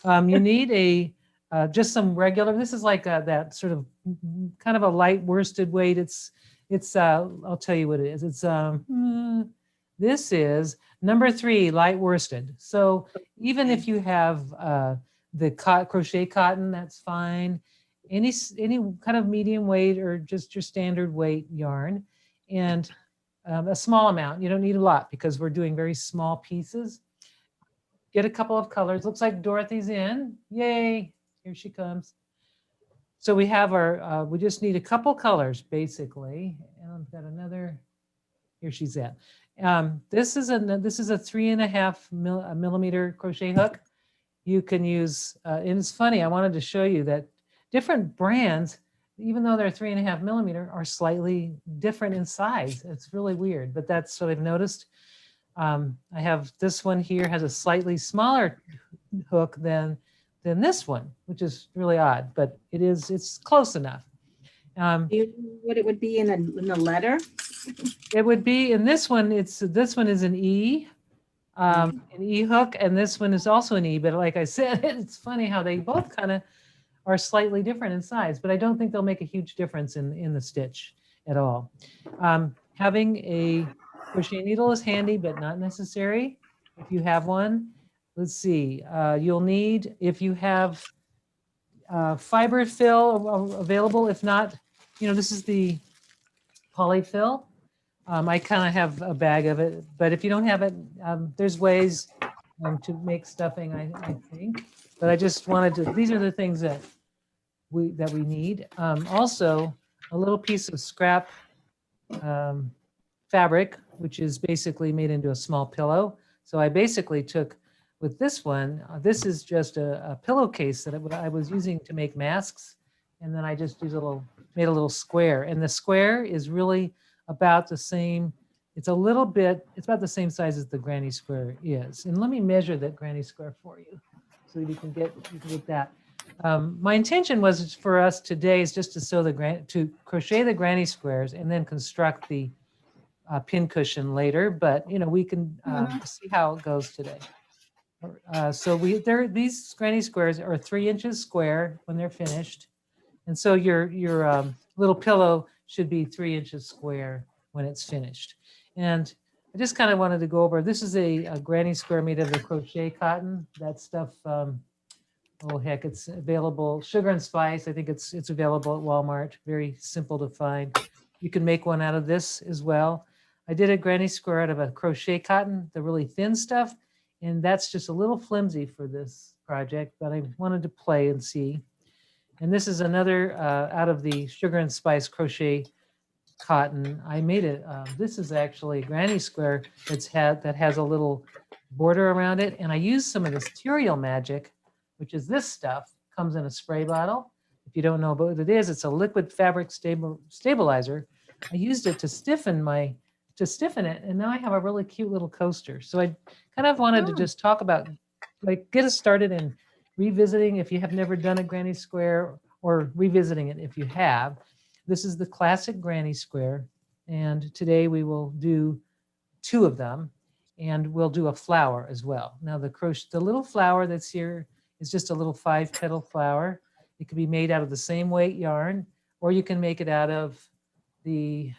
You need a just some regular. This is like that sort of kind of a light worsted weight. It's I'll tell you what it is. It's this is number 3 light worsted. So even if you have the crochet cotton, that's fine. Any kind of medium weight or just your standard weight yarn, and a small amount. You don't need a lot because we're doing very small pieces. Get a couple of colors. Looks like Dorothy's in. Yay! Here she comes. So we have our. We just need a couple colors basically, and I've got another. Here she's at. This is a 3.5 millimeter crochet hook. You can use, and it's funny, I wanted to show you that different brands, even though they're 3.5 millimeter, are slightly different in size. It's really weird, but that's what I've noticed. I have this one here has a slightly smaller hook than this one, which is really odd, but it's close enough. Do you know what it would be in the letter? It would be in this one. This one is an E. An E hook, and this one is also an E, but like I said, it's funny how they both kind of are slightly different in size, but I don't think they'll make a huge difference in the stitch at all. Having a crochet needle is handy, but not necessary if you have one. Let's see, you'll need, if you have fiber fill available, if not, this is the polyfill. I kind of have a bag of it, but if you don't have it, there's ways to make stuffing, I think. But I just wanted to, these are the things that we need. Also, a little piece of scrap fabric, which is basically made into a small pillow. So I basically took, with this one, this is just a pillowcase that I was using to make masks. And then I just made a little square. And the square is really about the same. It's about the same size as the granny square is. And let me measure that granny square for you so that you can get that. My intention was for us today is just to crochet the granny squares and then construct the pin cushion later, but we can see how it goes today. So these granny squares are 3 inches square when they're finished. And so your little pillow should be 3 inches square when it's finished. And I just kind of wanted to go over, this is a granny square made of the crochet cotton. That stuff, oh heck, it's available. Sugar and Spice, I think it's available at Walmart. Very simple to find. You can make one out of this as well. I did a granny square out of a crochet cotton, the really thin stuff. And that's just a little flimsy for this project, but I wanted to play and see. And this is another out of the Sugar and Spice crochet cotton. I made it. This is actually a granny square that has a little border around it. And I used some of this Material Magic, which is this stuff, comes in a spray bottle. If you don't know what it is, it's a liquid fabric stabilizer. I used it to stiffen it, and now I have a really cute little coaster. So I kind of wanted to just talk about, get us started in revisiting if you have never done a granny square, or revisiting it if you have. This is the classic granny square, and today we will do 2 of them, and we'll do a flower as well. Now the little flower that's here is just a little 5-petal flower. It can be made out of the same weight yarn, or you can make it out of the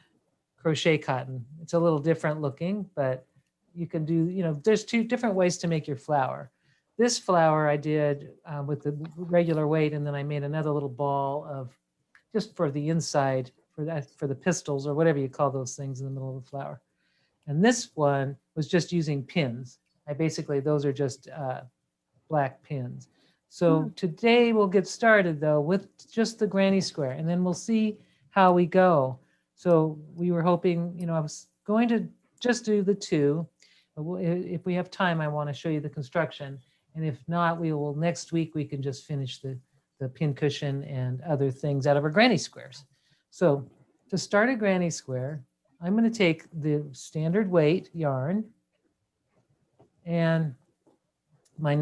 crochet cotton. It's a little different looking, but you can do, there's 2 different ways to make your flower. This flower I did with the regular weight, and then I made another little ball of, just for the inside, for the pistils or whatever you call those things in the middle of the flower. And this one was just using pins. Those are just black pins. So today we'll get started though with just the granny square, and then we'll see how we go. So we were hoping, I was going to just do the 2. If we have time, I want to show you the construction. And if not, next week we can just finish the pin cushion and other things out of our granny squares. So to start a granny square, I'm going to take the standard weight yarn and my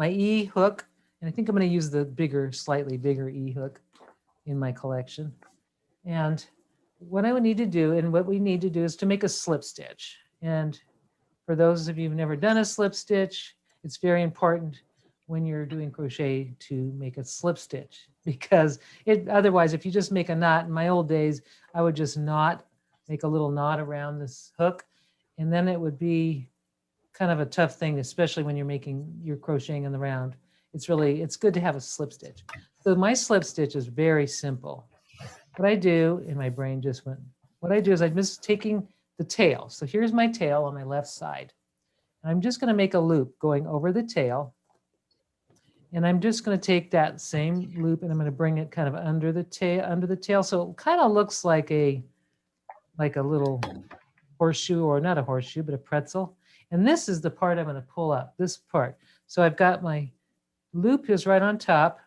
E hook, and I think I'm going to use the slightly bigger E hook in my collection. And what I would need to do, and what we need to do, is to make a slip stitch. And for those of you who've never done a slip stitch, it's very important when you're doing crochet to make a slip stitch, because otherwise, if you just make a knot, in my old days, I would just make a little knot around this hook, and then it would be kind of a tough thing, especially when you're crocheting in the round. It's good to have a slip stitch. So my slip stitch is very simple. What I do, and my brain just went, what I do is I'm just taking the tail. So here's my tail on my left side. And I'm just going to make a loop going over the tail. And I'm just going to take that same loop and I'm going to bring it kind of under the tail. So it kind of looks like a little horseshoe, or not a horseshoe, but a pretzel. And this is the part I'm going to pull up, this part. So I've got my loop is right on top,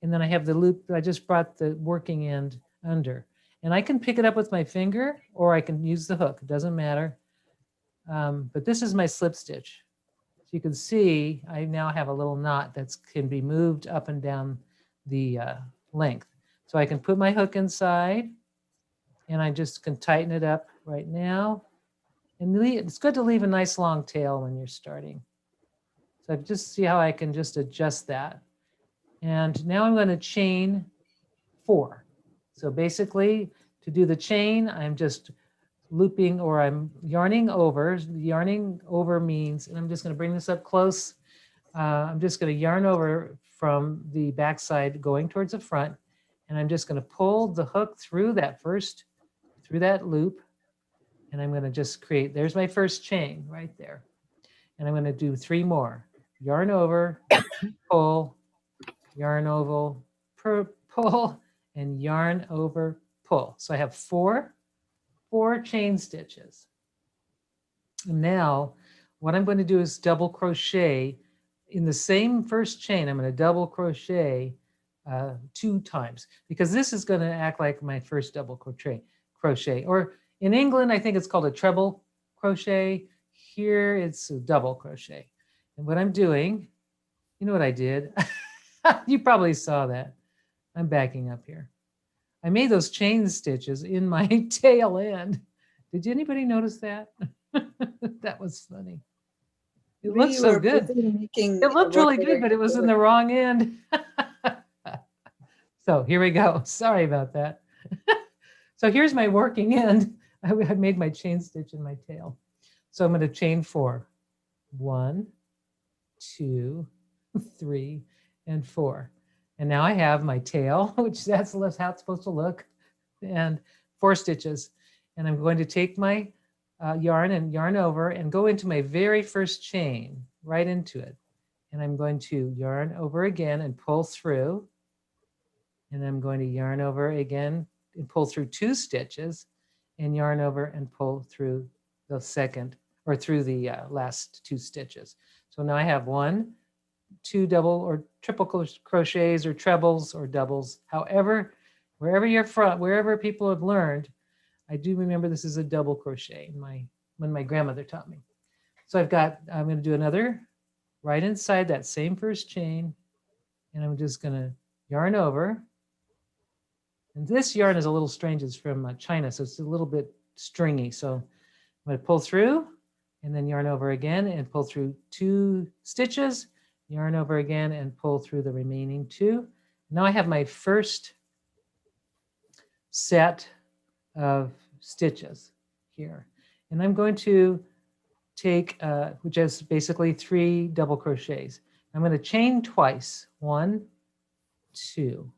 and then I have the loop, I just brought the working end under. And I can pick it up with my finger, or I can use the hook, it doesn't matter. But this is my slip stitch. So you can see I now have a little knot that can be moved up and down the length. So I can put my hook inside, and I just can tighten it up right now. And it's good to leave a nice long tail when you're starting. So I just see how I can just adjust that. And now I'm going to chain 4. So basically, to do the chain, I'm just looping, or I'm yarning over. Yarning over means, and I'm just going to bring this up close. I'm just going to yarn over from the back side going towards the front. And I'm just going to pull the hook through that loop. And I'm going to just create, there's my first chain right there. And I'm going to do 3 more. Yarn over, pull, yarn over, pull, and yarn over, pull. So I have 4 chain stitches. And now what I'm going to do is double crochet in the same first chain. I'm going to double crochet 2 times, because this is going to act like my first double crochet. Or in England, I think it's called a treble crochet. Here it's a double crochet. And what I'm doing, you know what I did? You probably saw that. I'm backing up here. I made those chain stitches in my tail end. Did anybody notice that? That was funny. It looked so good. It looked really good, but it was in the wrong end. So here we go. Sorry about that. So here's my working end. I made my chain stitch in my tail. So I'm going to chain 4. 1, 2, 3, and 4. And now I have my tail, which that's how it's supposed to look, and 4 stitches. And I'm going to take my yarn and yarn over and go into my very first chain, right into it. And I'm going to yarn over again and pull through. And I'm going to yarn over again and pull through 2 stitches, and yarn over and pull through the second, or through the last 2 stitches. So now I have 1, 2 double or triple crochets, or trebles or doubles, however, wherever you're from, wherever people have learned. I do remember this is a double crochet when my grandmother taught me. So I'm going to do another right inside that same first chain, and I'm just going to yarn over. And this yarn is a little strange. It's from China, so it's a little bit stringy. So I'm going to pull through, and then yarn over again and pull through 2 stitches, yarn over again and pull through the remaining 2. Now I have my first set of stitches here. And I'm going to take, which is basically 3 double crochets. I'm going to chain twice, 1, 2.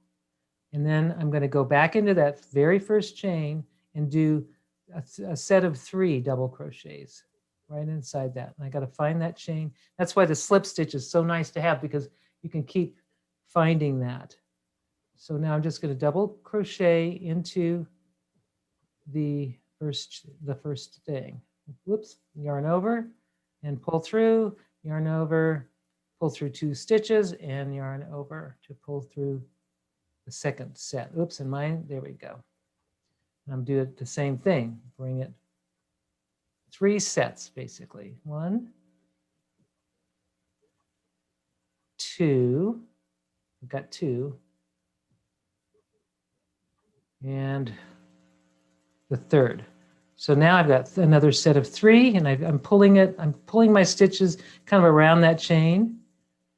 And then I'm going to go back into that very first chain and do a set of 3 double crochets right inside that. And I got to find that chain. That's why the slip stitch is so nice to have, because you can keep finding that. So now I'm just going to double crochet into the first thing. Whoops, yarn over and pull through, yarn over, pull through 2 stitches, and yarn over to pull through the second set. Oops, and mine, there we go. And I'm doing the same thing. Bring it 3 sets, basically. 1, 2, I've got 2, and the third. So now I've got another set of 3, and I'm pulling my stitches kind of around that chain,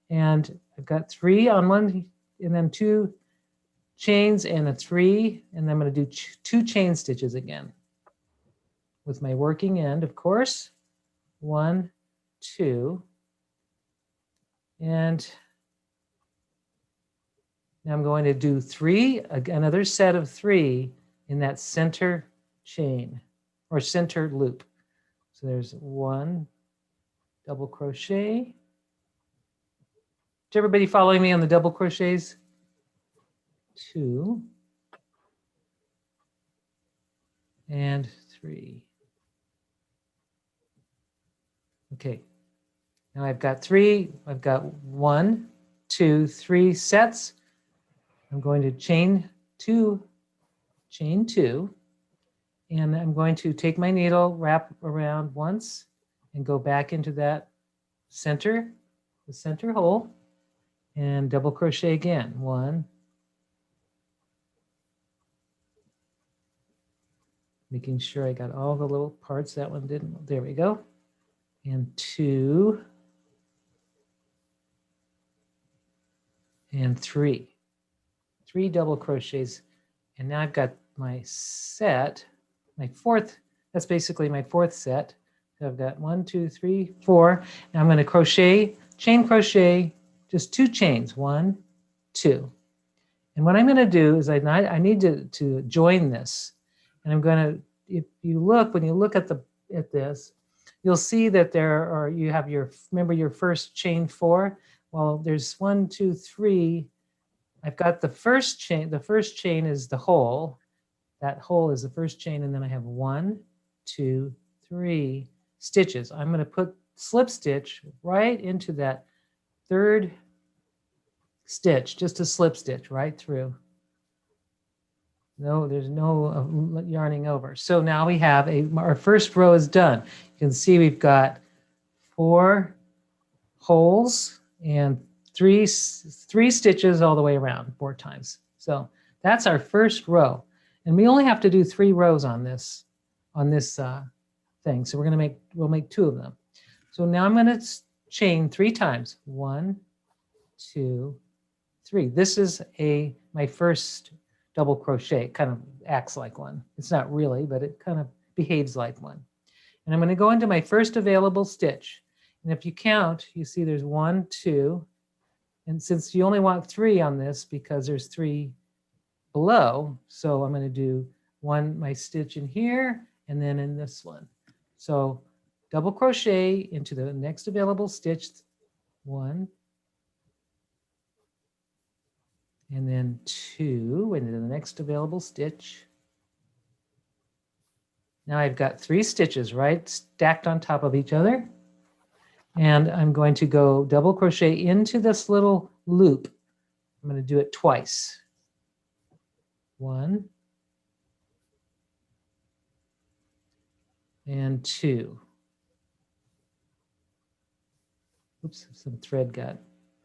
and I've got 3 on one, and then 2 chains and a 3, and I'm going to do 2 chain stitches again with my working end, of course. 1, 2, and now I'm going to do 3, another set of 3 in that center chain or center loop. So there's 1 double crochet. Is everybody following me on the double crochets? 2 and 3. Okay, now I've got 3. I've got 1, 2, 3 sets. I'm going to chain 2, and I'm going to take my needle, wrap around once, and go back into that center, the center hole, and double crochet again. 1, making sure I got all the little parts. That one didn't. There we go. And 2 and 3. 3 double crochets, and now I've got my set, my 4th. That's basically my 4th set. So I've got 1, 2, 3, 4. Now I'm going to crochet, chain crochet, just 2 chains. 1, 2. And what I'm going to do is I need to join this, and I'm going to. If you look, when you look at this, you'll see that you have remember your first chain 4. Well, there's 1, 2, 3. I've got the first chain. The first chain is the hole. That hole is the first chain, and then I have 1, 2, 3 stitches. I'm going to put slip stitch right into that 3rd stitch, just a slip stitch right through. No, there's no yarning over. So now we have our first row is done. You can see we've got 4 holes and 3 stitches all the way around 4 times. So that's our first row, and we only have to do 3 rows on this thing. So we'll make 2 of them. So now I'm going to chain 3 times. 1, 2, 3. This is my first double crochet. It kind of acts like one. It's not really, but it kind of behaves like one. And I'm going to go into my first available stitch. And if you count, you see there's 1, 2, and since you only want 3 on this because there's 3 below, so I'm going to do my stitch in here and then in this one. So double crochet into the next available stitch, 1, and then 2 into the next available stitch. Now I've got 3 stitches right stacked on top of each other. And I'm going to go double crochet into this little loop. I'm going to do it twice. 1 and 2. Oops, some thread got,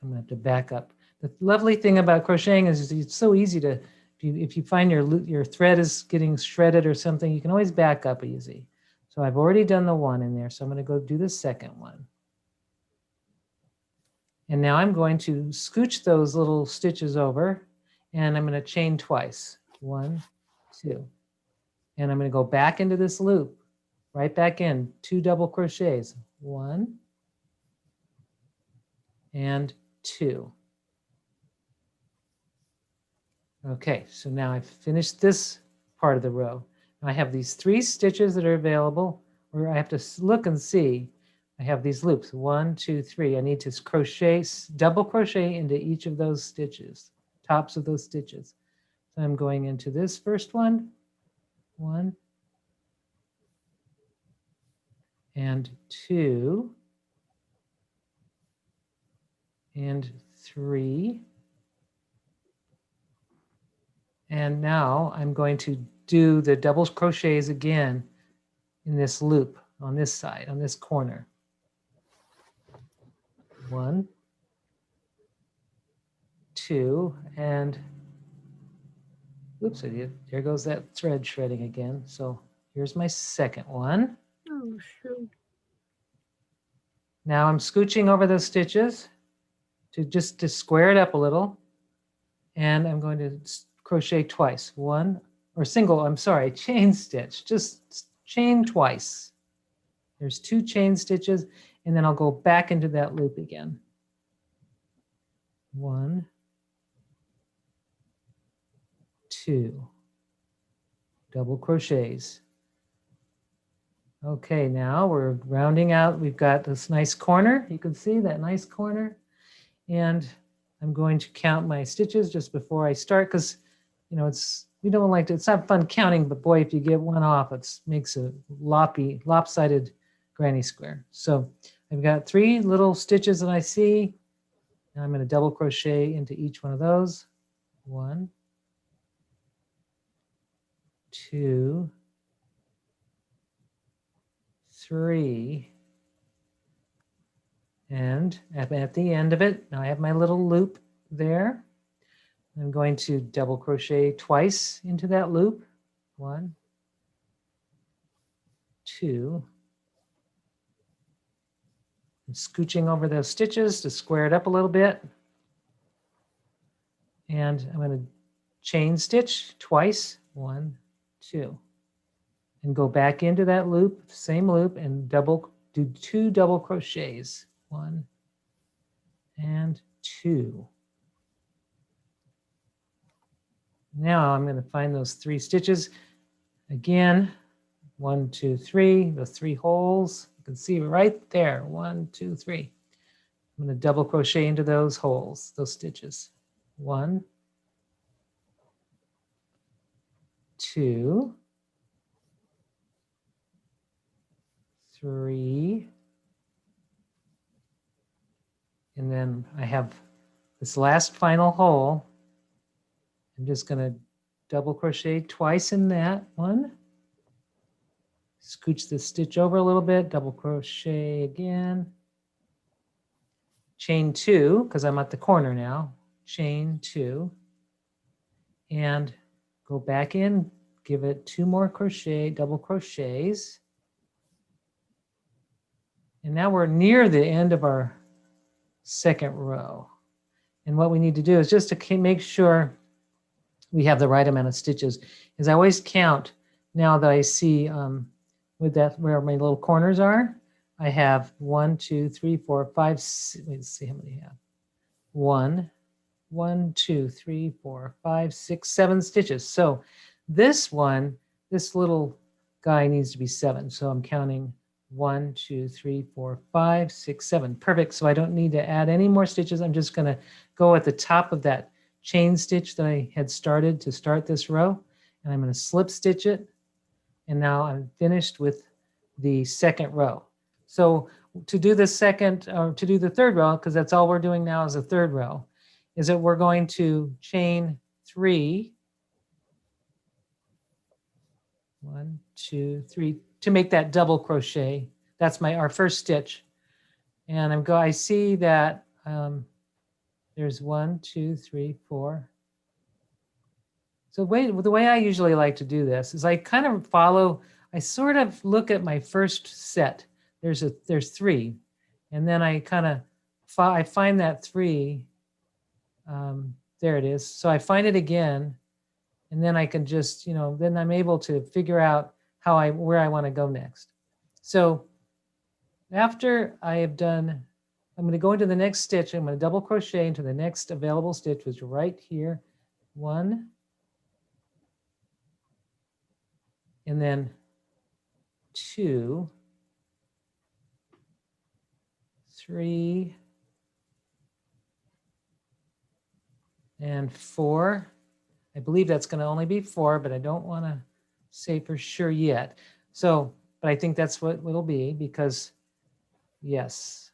I'm going to have to back up. The lovely thing about crocheting is it's so easy to, if you find your thread is getting shredded or something, you can always back up easy. So I've already done the 1 in there, so I'm going to go do the second one. And now I'm going to scooch those little stitches over, and I'm going to chain twice. 1, 2. And I'm going to go back into this loop, right back in, 2 double crochets. 1 and 2. Okay, so now I've finished this part of the row. I have these 3 stitches that are available, or I have to look and see. I have these loops, 1, 2, 3. I need to crochet, double crochet into each of those stitches, tops of those stitches. So I'm going into this first one, 1 and 2 and 3. And now I'm going to do the double crochets again in this loop on this side, on this corner. 1, 2, and oops, I did. There goes that thread shredding again. So here's my second one. Oh, shoot. Now I'm scooching over those stitches. to square it up a little. And I'm going to crochet twice. One, or single, I'm sorry, chain stitch, just chain twice. There's 2 chain stitches, and then I'll go back into that loop again. 1, 2, double crochets. Okay, now we're rounding out. We've got this nice corner. You can see that nice corner. And I'm going to count my stitches just before I start, because you know we don't like to, it's not fun counting, but boy, if you get one off, it makes a lopsided granny square. So I've got 3 little stitches that I see. Now I'm going to double crochet into each one of those. 1, 2, 3, and at the end of it, now I have my little loop there. I'm going to double crochet twice into that loop. 1, 2. I'm scooching over those stitches to square it up a little bit. And I'm going to chain stitch twice. 1, 2. And go back into that loop, same loop, and do 2 double crochets. 1 and 2. Now I'm going to find those 3 stitches. Again, 1, 2, 3, the 3 holes. You can see right there, 1, 2, 3. I'm going to double crochet into those holes, those stitches. 1, 2, 3, and then I have this last final hole. I'm just going to double crochet twice in that one. Scooch the stitch over a little bit, double crochet again. Chain 2, because I'm at the corner now. Chain 2. And go back in, give it 2 more double crochets. And now we're near the end of our second row. And what we need to do is just to make sure we have the right amount of stitches, is I always count now that I see with that where my little corners are. I have 1, 2, 3, 4, 5, 6, let's see how many I have. 1, 2, 3, 4, 5, 6, 7 stitches. So this little guy needs to be 7. So I'm counting 1, 2, 3, 4, 5, 6, 7. Perfect. So I don't need to add any more stitches. I'm just going to go at the top of that chain stitch that I had started to start this row, and I'm going to slip stitch it. And now I'm finished with the second row. So to do the third row, because that's all we're doing now is the third row, is that we're going to chain 3. 1, 2, 3 to make that double crochet. That's our first stitch. And I see that there's 1, 2, 3, 4. So the way I usually like to do this is I kind of I sort of look at my first set. There's 3, and then I kind of I find that 3. There it is. So I find it again, and then I can just, then I'm able to figure out where I want to go next. So after I have done, I'm going to go into the next stitch. I'm going to double crochet into the next available stitch, which is right here. 1, and then 2, 3, and 4. I believe that's going to only be 4, but I don't want to say for sure yet. So, but I think that's what it'll be, because yes.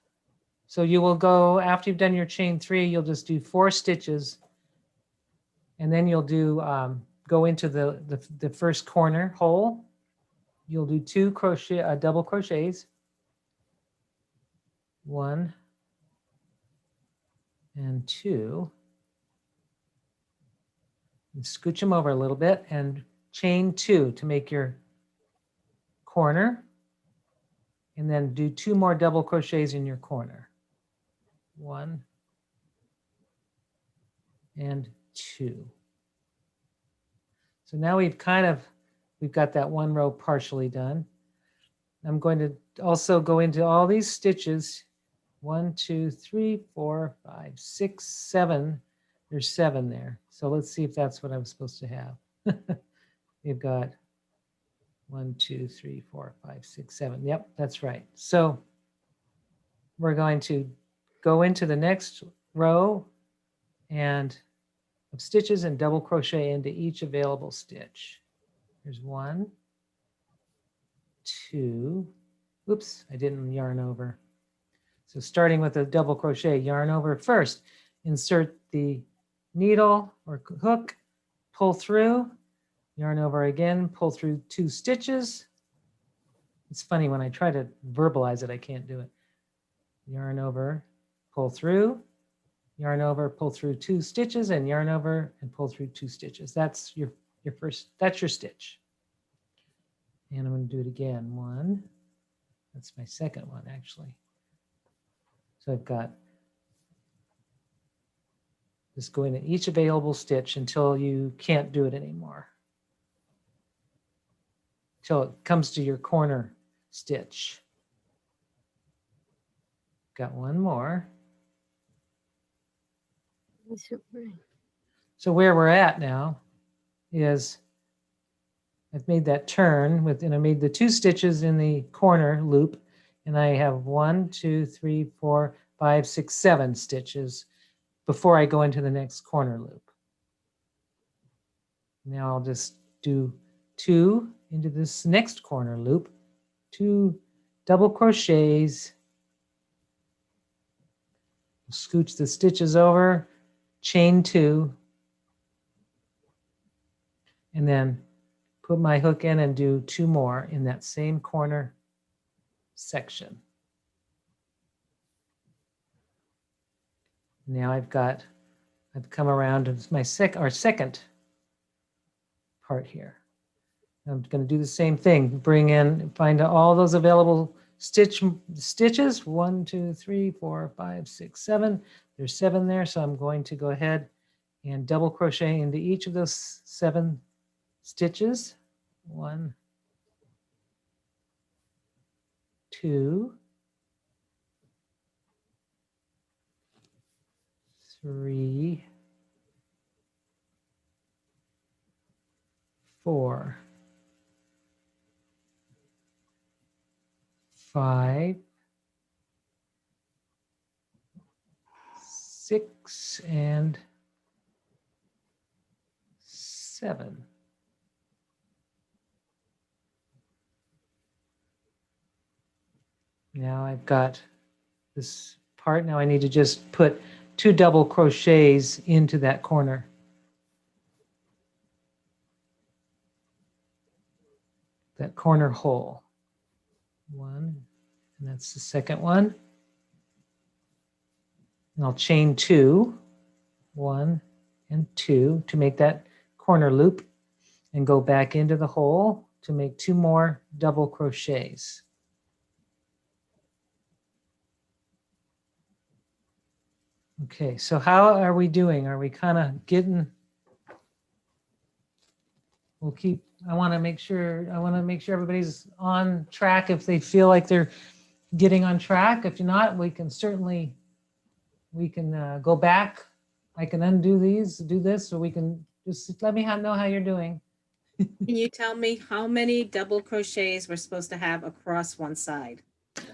So you will go, after you've done your chain 3, you'll just do 4 stitches, and then you'll do go into the first corner hole. You'll do 2 double crochets. 1 and 2. And scooch them over a little bit and chain 2 to make your corner, and then do 2 more double crochets in your corner. 1 and 2. So now we've got that one row partially done. I'm going to also go into all these stitches. 1, 2, 3, 4, 5, 6, 7. There's 7 there. So let's see if that's what I'm supposed to have. We've got 1, 2, 3, 4, 5, 6, 7. Yep, that's right. So we're going to go into the next row and of stitches and double crochet into each available stitch. There's 1, 2. Oops, I didn't yarn over. So starting with a double crochet, yarn over first, insert the needle or hook, pull through, yarn over again, pull through 2 stitches. It's funny when I try to verbalize it, I can't do it. Yarn over, pull through, yarn over, pull through 2 stitches, and yarn over and pull through 2 stitches. That's your first, that's your stitch. And I'm going to do it again. 1, that's my second one actually. So I've got just go into each available stitch until you can't do it anymore. Till it comes to your corner stitch. Got one more. So where we're at now is I've made that turn and I made the 2 stitches in the corner loop, and I have 1, 2, 3, 4, 5, 6, 7 stitches before I go into the next corner loop. Now I'll just do 2 into this next corner loop, 2 double crochets, scooch the stitches over, chain 2, and then put my hook in and do 2 more in that same corner section. Now I've come around to my second part here. I'm going to do the same thing. Find all those available stitches. 1, 2, 3, 4, 5, 6, 7. There's 7 there, so I'm going to go ahead and double crochet into each of those 7 stitches. 1, 2, 3, 4, 5, 6, and 7. Now I've got this part. Now I need to just put 2 double crochets into that corner. That corner hole. 1, and that's the second one. And I'll chain 2, 1 and 2 to make that corner loop, and go back into the hole to make 2 more double crochets. Okay, so how are we doing? Are we kind of getting? I want to make sure everybody's on track if they feel like they're getting on track. If you're not, we can go back. I can undo these, do this, or we can just let me know how you're doing. Can you tell me how many double crochets we're supposed to have across one side?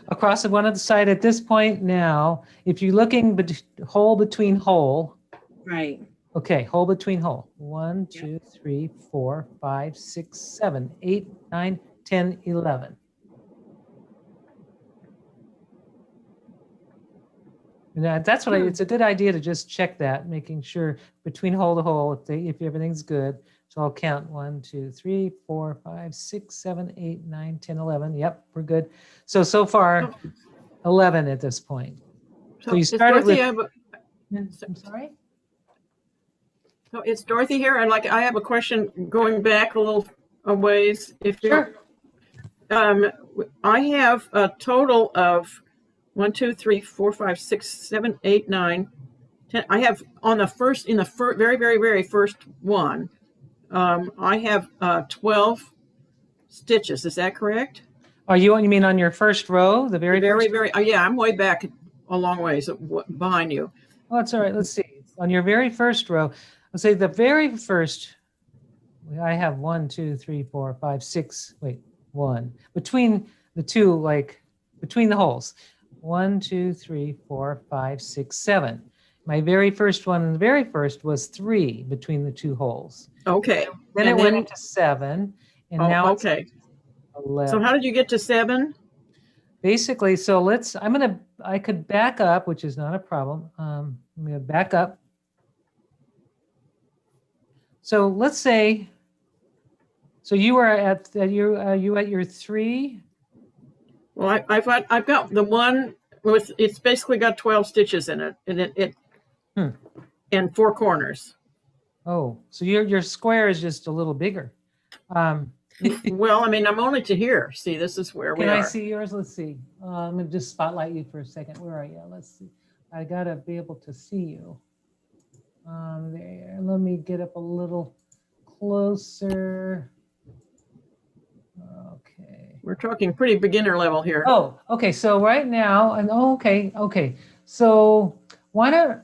Across one of the side at this point now, if you're looking hole between hole. Right. Okay, hole between hole. 1, 2, 3, 4, 5, 6, 7, 8, 9, 10, 11. And that's what it's a good idea to just check that, making sure between hole to hole, if everything's good. So I'll count 1, 2, 3, 4, 5, 6, 7, 8, 9, 10, 11. Yep, we're good. So far, 11 at this point. So you started with. I'm sorry? So it's Dorothy here, and I have a question going back a little ways. Sure. I have a total of 1, 2, 3, 4, 5, 6, 7, 8, 9, I have on the first, in the very, very, very first one, I have 12 stitches. Is that correct? Are you mean on your first row, the very Very, first? very, yeah, I'm way back a long ways behind you. Oh, that's all right. Let's see. On your very first row, let's say the very first, I have 1, 2, 3, 4, 5, 6, wait, 1. Between the two, like between the holes. 1, 2, 3, 4, 5, 6, 7. My very first one, the very first was 3 between the two holes. Okay. Then And it went into 7, and now it's okay. 11. So how did you get to 7? Basically, so I could back up, which is not a problem. I'm going to back up. So let's say, so you are at, are you at your 3? Well, I've got the one with, it's basically got 12 stitches in it, and and 4 corners. Oh, so your square is just a little bigger. Well, I mean, I'm only to here. See, this is where we are. Can I see yours? Let's see. I'm going to just spotlight you for a second. Where are you? Let's see. I got to be able to see you. There. Let me get up a little closer. Okay. We're talking pretty beginner level here. Oh, okay. So right now, and okay. So why don't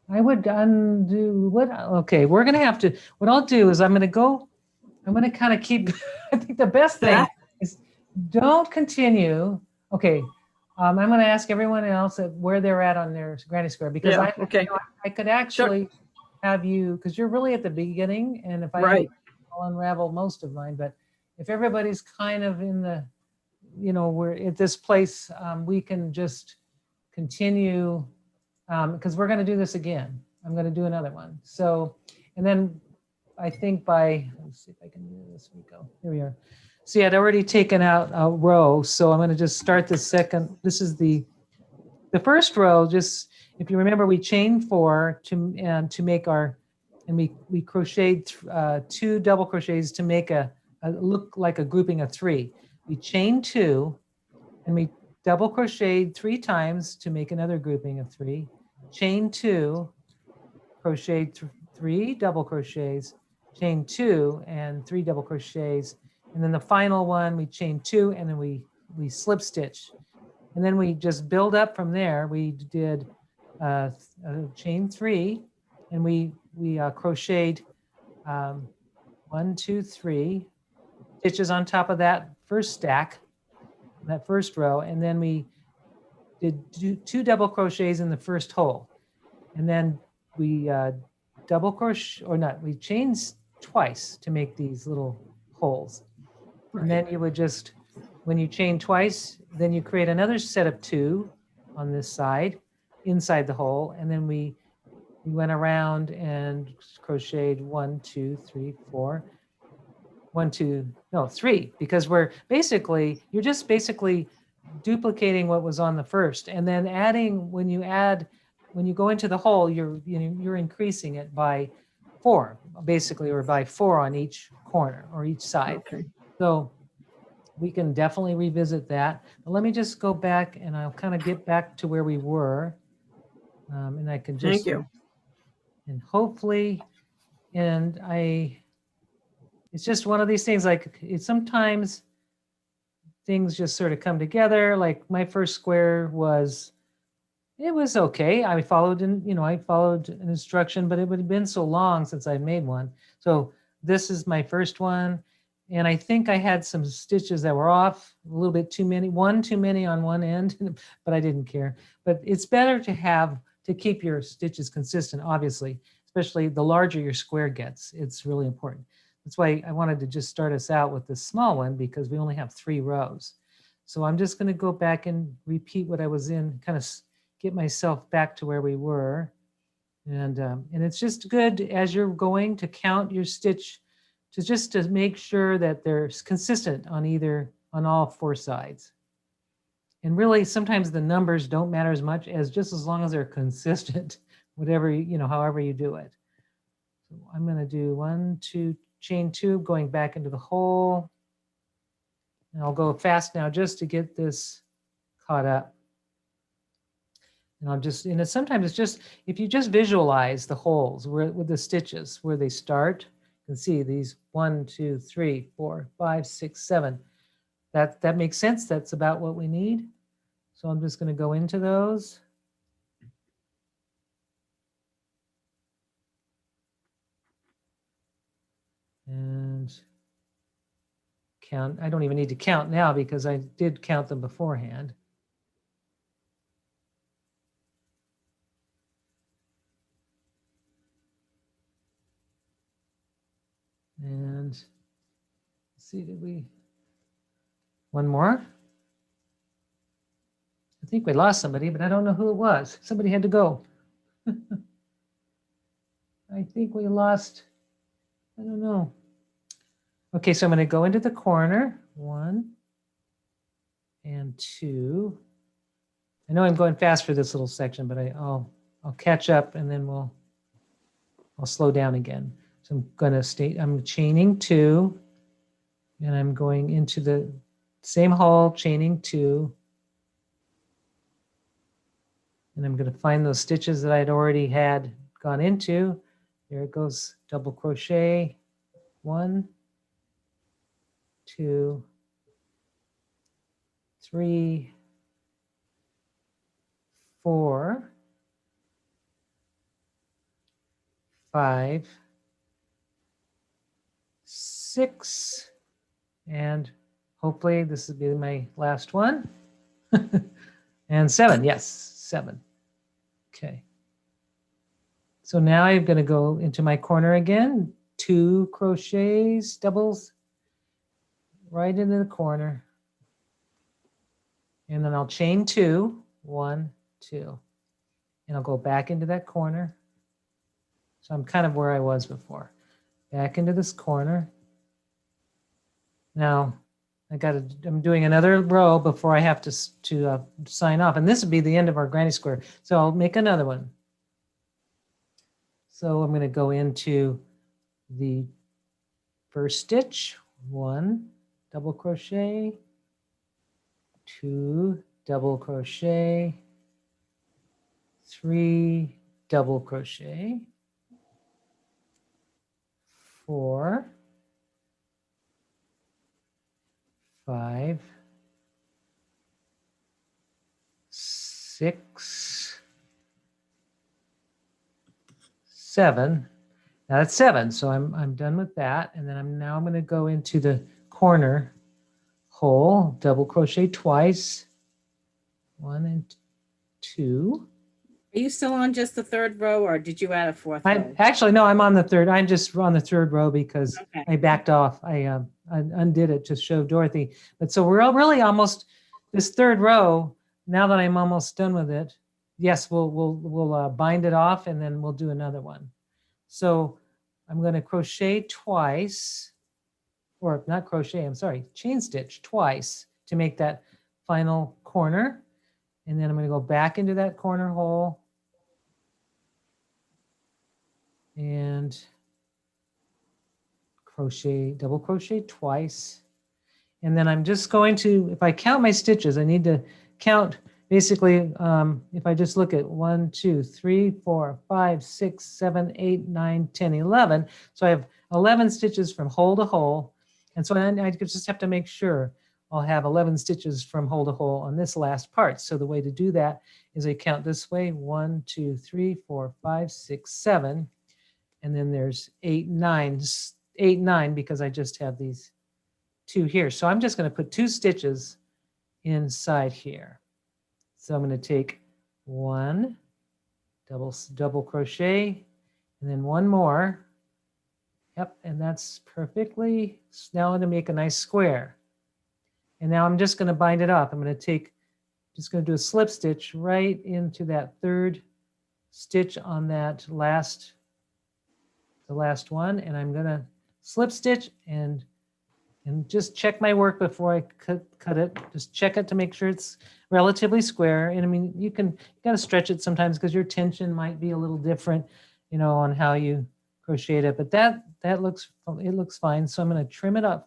I would undo what? Okay, we're going to have to, what I'll do is I'm going to kind of keep, I think the best thing is don't continue. Okay. I'm going to ask everyone else where they're at on their granny square, because I could actually have you, because you're really at the beginning, and if I'll unravel most of mine, but if everybody's kind of in the, we're at this place, we can just continue, because we're going to do this again. I'm going to do another one. So, and then I think let's see if I can do this. Here we go. Here we are. See, I'd already taken out a row, so I'm going to just start the second. This is the first row. Just if you remember, we chained 4 to make our, and we crocheted 2 double crochets to make a look like a grouping of 3. We chained 2, and we double crocheted 3 times to make another grouping of 3. Chain 2, crocheted 3 double crochets, chain 2 and 3 double crochets, and then the final one we chain 2 and then we slip stitch, and then we just build up from there. We did chain 3, and we crocheted 1, 2, 3 stitches on top of that first stack, that first row, and then we did 2 double crochets in the first hole, and then we double crochet, or not, we chained twice to make these little holes. And then you would just, when you chain twice, then you create another set of 2 on this side inside the hole, and then we went around and crocheted 1, 2, 3, 4. 1, 2, no, 3, because you're just basically duplicating what was on the first, and then adding, when you go into the hole, you're increasing it by 4, basically, or by 4 on each corner or each side. Okay. So we can definitely revisit that. But let me just go back, and I'll kind of get back to where we were, and I can just. Thank you. And hopefully, it's just one of these things, like sometimes things just sort of come together. Like my first square was okay. I followed an instruction, but it would have been so long since I made one. So this is my first one. And I think I had some stitches that were off, a little bit too many, one too many on one end, but I didn't care. But it's better to keep your stitches consistent, obviously, especially the larger your square gets. It's really important. That's why I wanted to just start us out with this small one, because we only have 3 rows. So I'm just going to go back and repeat what I was in, kind of get myself back to where we were. And it's just good as you're going to count your stitch, to make sure that they're consistent on all 4 sides. And really, sometimes the numbers don't matter as much as long as they're consistent, whatever, however you do it. So I'm going to do 1, 2, chain 2, going back into the hole. And I'll go fast now just to get this caught up. And I'll just, sometimes it's just, if you just visualize the holes where with the stitches where they start, you can see these 1, 2, 3, 4, 5, 6, 7. That makes sense. That's about what we need. So I'm just going to go into those. And count. I don't even need to count now because I did count them beforehand. And let's see, did we, one more? I think we lost somebody, but I don't know who it was. Somebody had to go. I think we lost, I don't know. Okay, so I'm going to go into the corner, 1 and 2. I know I'm going fast for this little section, but I'll catch up and then I'll slow down again. So I'm going to stay, I'm chaining 2, and I'm going into the same hole, chaining 2. And I'm going to find those stitches that I'd already had gone into. There it goes, double crochet, 1, 2, 3, 4, 5, 6, and hopefully this will be my last one. And 7, yes, 7. Okay. So now I'm going to go into my corner again, 2 crochets, doubles, right into the corner. And then I'll chain 2, 1, 2. And I'll go back into that corner. So I'm kind of where I was before. Back into this corner. Now I'm doing another row before I have to sign off. And this would be the end of our granny square. So I'll make another one. So I'm going to go into the first stitch, 1 double crochet, 2 double crochet, 3 double crochet, 4, 5, 6, 7. Now that's 7, so I'm done with that. And then I'm going to go into the corner hole, double crochet twice, 1 and 2. Are you still on just the 3rd row, or did you add a 4th row? Actually, no, I'm on the 3rd. I'm just on the 3rd row because Okay. I backed off. I undid it to show Dorothy. But so we're really almost this 3rd row. Now that I'm almost done with it, yes, we'll bind it off and then we'll do another one. So I'm going to crochet twice, or not crochet, I'm sorry, chain stitch twice to make that final corner. And then I'm going to go back into that corner hole and crochet, double crochet twice. And then I'm just going to, if I count my stitches, I need to count basically, if I just look at 1, 2, 3, 4, 5, 6, 7, 8, 9, 10, 11. So I have 11 stitches from hole to hole. And so I just have to make sure I'll have 11 stitches from hole to hole on this last part. So the way to do that is I count this way, 1, 2, 3, 4, 5, 6, 7. And then there's 8, 9 because I just have these 2 here. So I'm just going to put 2 stitches inside here. So I'm going to take 1 double crochet and then 1 more. Yep, and that's perfectly. Now I'm going to make a nice square. And now I'm just going to bind it off. I'm going to just going to do a slip stitch right into that 3rd stitch on that the last one, and I'm going to slip stitch and just check my work before I cut it. Just check it to make sure it's relatively square. And I mean, you got to stretch it sometimes because your tension might be a little different, on how you crochet it. But it looks fine. So I'm going to trim it off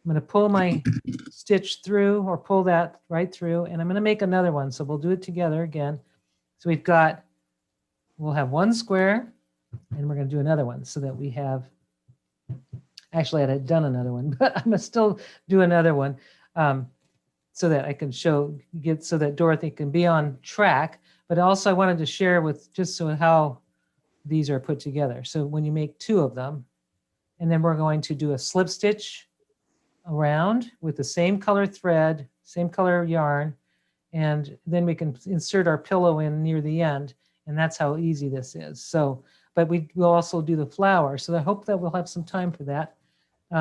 I'm going to pull my stitch through or pull that right through, and I'm going to make another one. So we'll do it together again. So we'll have one square, and we're going to do another one so that we have, actually I had done another one, but I'm going to still do another one so that I can so that Dorothy can be on track. But also I wanted to share with just so how these are put together. So when you make two of them, and then we're going to do a slip stitch around with the same color thread, same color yarn, and then we can insert our pillow in near the end, and that's how easy this is. So, but we'll also do the flower. So I hope that we'll have some time for that. So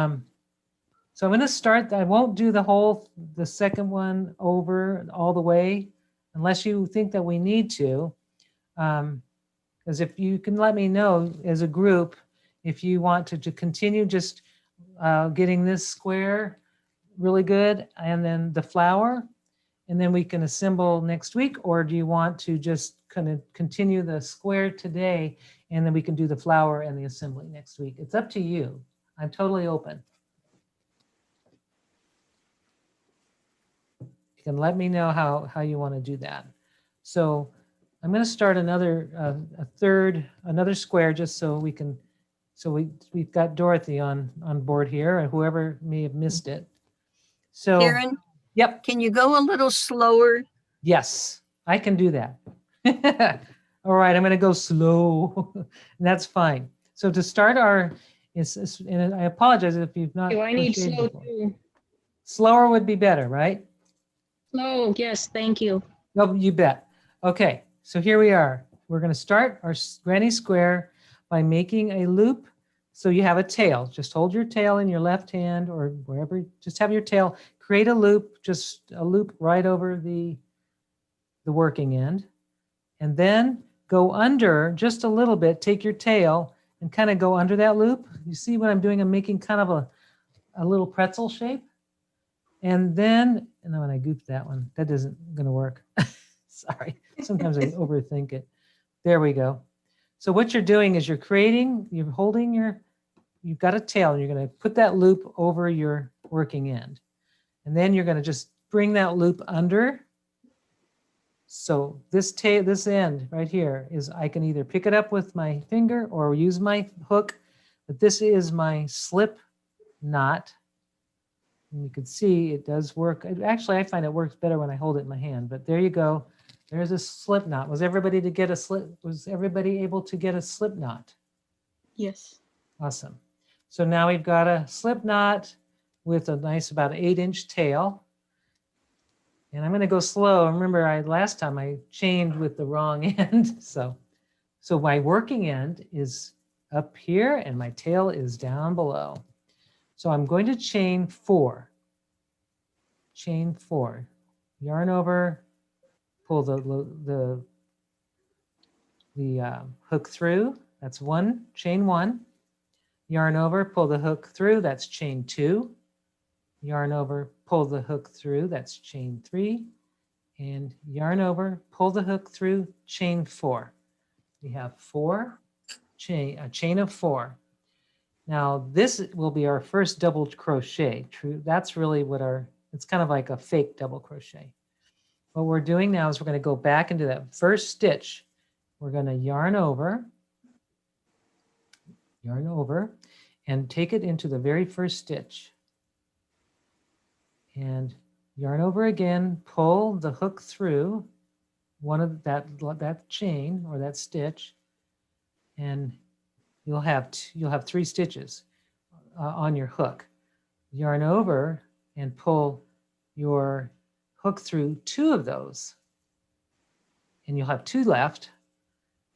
I'm going to start. I won't do the second one over all the way, unless you think that we need to. Because if you can let me know as a group, if you want to continue just getting this square really good, and then the flower, and then we can assemble next week, or do you want to just kind of continue the square today, and then we can do the flower and the assembly next week? It's up to you. I'm totally open. You can let me know how you want to do that. So I'm going to start another square just so we can, we've got Dorothy on board here, and whoever may have missed it. So, Karen, yep, can you go a little slower? yes, I can do that. All right, I'm going to go slow. And that's fine. So to start and I apologize if you've not. Do I need crocheted slow before. too? Slower would be better, right? Slow, yes, thank you. No, you bet. Okay, so here we are. We're going to start our granny square by making a loop. So you have a tail. Just hold your tail in your left hand or wherever. Just have your tail. Create a loop, just a loop right over the working end. And then go under just a little bit. Take your tail and kind of go under that loop. You see what I'm doing? I'm making kind of a little pretzel shape. And then when I goofed that one, that isn't going to work. Sorry, sometimes I overthink it. There we go. So what you're doing is you've got a tail, and you're going to put that loop over your working end. And then you're going to just bring that loop under. So this end right here is, I can either pick it up with my finger or use my hook, but this is my slip knot. And you can see it does work. Actually, I find it works better when I hold it in my hand, but there you go. There's a slip knot. Was everybody able to get a slip knot? Yes. Awesome. So now we've got a slip knot with a nice about 8-inch tail. And I'm going to go slow. Remember, last time I chained with the wrong end. So my working end is up here and my tail is down below. So I'm going to chain 4. Chain 4. Yarn over, pull the hook through. That's 1. Chain 1. Yarn over, pull the hook through. That's chain 2. Yarn over, pull the hook through. That's chain 3. And yarn over, pull the hook through. Chain 4. We have a chain of 4. Now this will be our first double crochet. True, that's really it's kind of like a fake double crochet. What we're doing now is we're going to go back into that first stitch. We're going to yarn over, and take it into the very first stitch. And yarn over again, pull the hook through one of that chain or that stitch, and you'll have 3 stitches on your hook. Yarn over and pull your hook through 2 of those, and you'll have 2 left.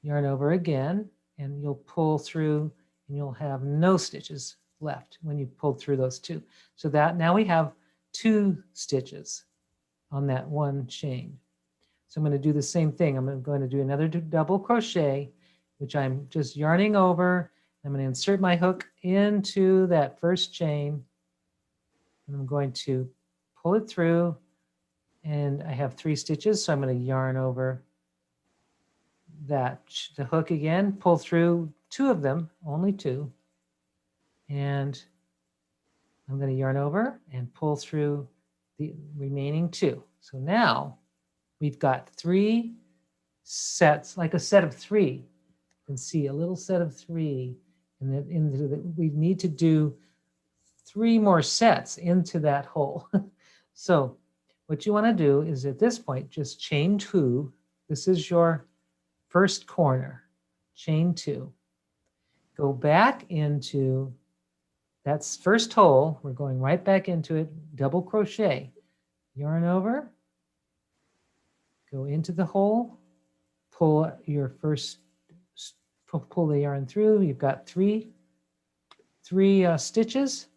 Yarn over again, and you'll pull through, and you'll have no stitches left when you pull through those 2. So that now we have 2 stitches on that one chain. So I'm going to do the same thing. I'm going to do another double crochet, which I'm just yarning over. I'm going to insert my hook into that first chain, and I'm going to pull it through, and I have 3 stitches, so I'm going to yarn over the hook again, pull through 2 of them, only 2, and I'm going to yarn over and pull through the remaining 2. So now we've got 3 sets, like a set of 3. You can see a little set of 3, and then we need to do 3 more sets into that hole. So what you want to do is at this point, just chain 2. This is your first corner, chain 2. Go back into that first hole. We're going right back into it, double crochet, yarn over, go into the hole, pull your first, pull the yarn through. You've got three stitches.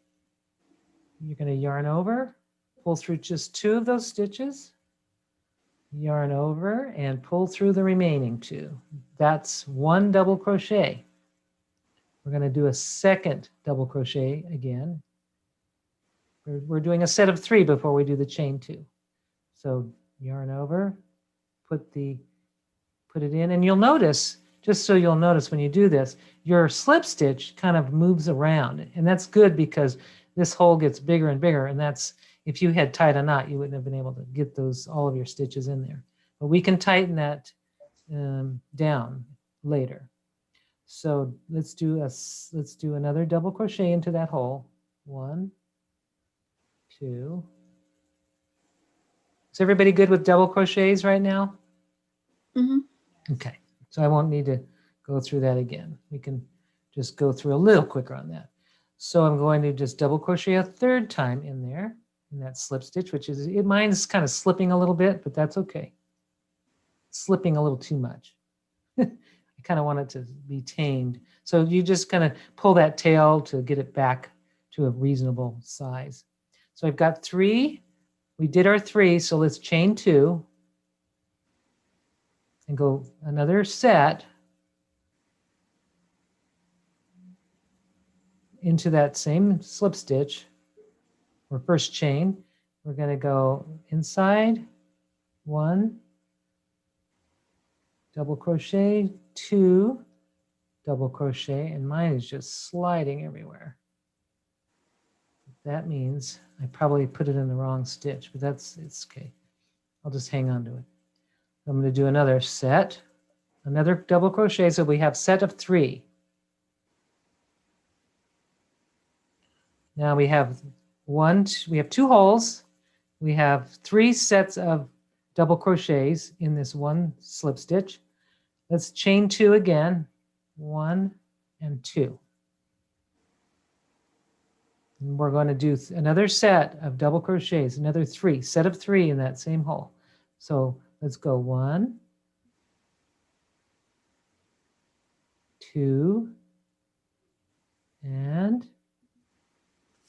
You're going to yarn over, pull through just 2 of those stitches, yarn over and pull through the remaining 2. That's 1 double crochet. We're going to do a second double crochet again. We're doing a set of 3 before we do the chain 2. So yarn over, put it in, and you'll notice, just so you'll notice when you do this, your slip stitch kind of moves around, and that's good because this hole gets bigger and bigger, and that's, if you had tied a knot, you wouldn't have been able to get all of your stitches in there. But we can tighten that down later. So let's do another double crochet into that hole. 1, 2. Is everybody good with double crochets right now? Mm-hmm. Okay, so I won't need to go through that again. We can just go through a little quicker on that. So I'm going to just double crochet a 3rd time in there, in that slip stitch, which is, mine's kind of slipping a little bit, but that's okay. Slipping a little too much. I kind of want it to be tamed. So you just kind of pull that tail to get it back to a reasonable size. So I've got 3. We did our 3, so let's chain 2 and go another set into that same slip stitch or first chain. We're going to go inside 1, double crochet, 2, double crochet, and mine is just sliding everywhere. That means I probably put it in the wrong stitch, but it's okay. I'll just hang on to it. I'm going to do another set, another double crochet, so we have set of 3. Now we have 2 holes. We have 3 sets of double crochets in this 1 slip stitch. Let's chain 2 again, 1 and 2. And we're going to do another set of double crochets, another 3, set of 3 in that same hole. So let's go 1, 2, and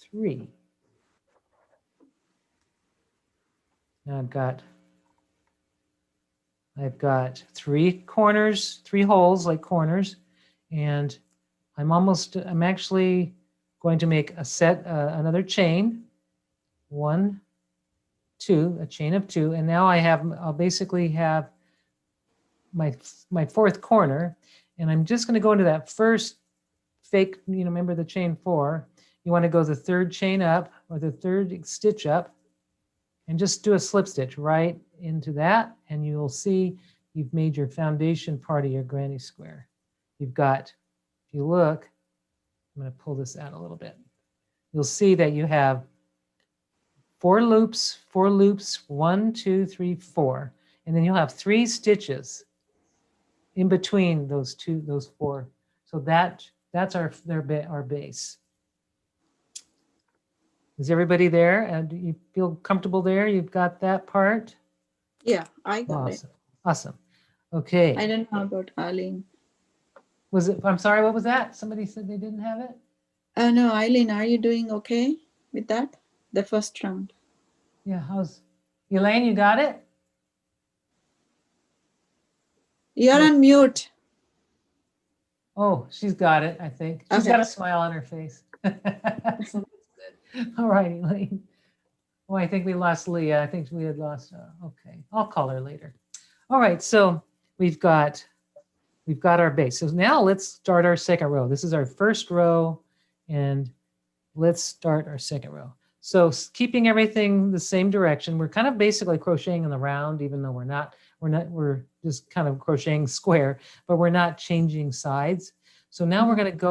3. Now I've got 3 corners, 3 holes like corners, and I'm actually going to make a set, another chain, 1, 2, a chain of 2, and now I'll basically have my 4th corner, and I'm just going to go into that first fake, remember the chain 4. You want to go the 3rd chain up or the 3rd stitch up, and just do a slip stitch right into that, and you'll see you've made your foundation part of your granny square. You've got, if you look, I'm going to pull this out a little bit. You'll see that you have 4 loops, 1, 2, 3, 4, and then you'll have 3 stitches in between those 4. So that's our base. Is everybody there? And do you feel comfortable there? You've got that part? Yeah, I got it. Awesome. Okay. I don't know about Eileen. I'm sorry, what was that? Somebody said they didn't have it? No, Eileen, are you doing okay with that? The first round. Yeah, Elaine, you got it? You're on mute. Oh, she's got it, I think. She's Okay. got a smile on her face. So that's good. All right, Elaine. Oh, I think we lost Leah. I think we had lost, okay. I'll call her later. All right, so we've got our base. So now let's start our second row. This is our first row, and let's start our second row. So keeping everything the same direction, we're kind of basically crocheting in the round, even though we're just kind of crocheting square, but we're not changing sides. So now we're going to make